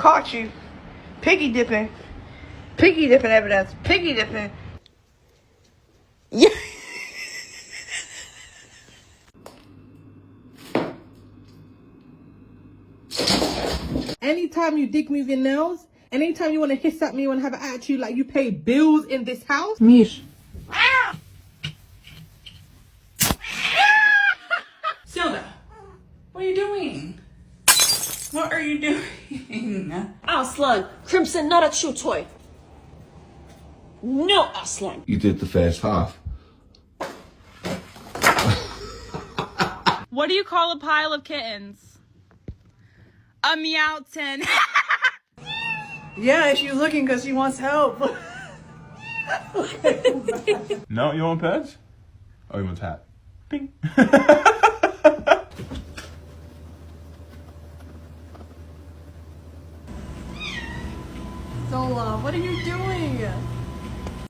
Caught you. Piggy dipping. Piggy dipping evidence. Piggy dipping. Yeah. Anytime you dig me with your nails, anytime you want to hiss at me, want to have an attitude like you pay bills in this house. Mish. Zelda, what are you doing? What are you doing? Aslan, Crimson, not a chew toy. No, Aslan. You did the first half. What do you call a pile of kittens? A meowton. Yeah, she's looking because she wants help. No, you want pets? Oh, you want a hat? Ping. Zola, what are you doing?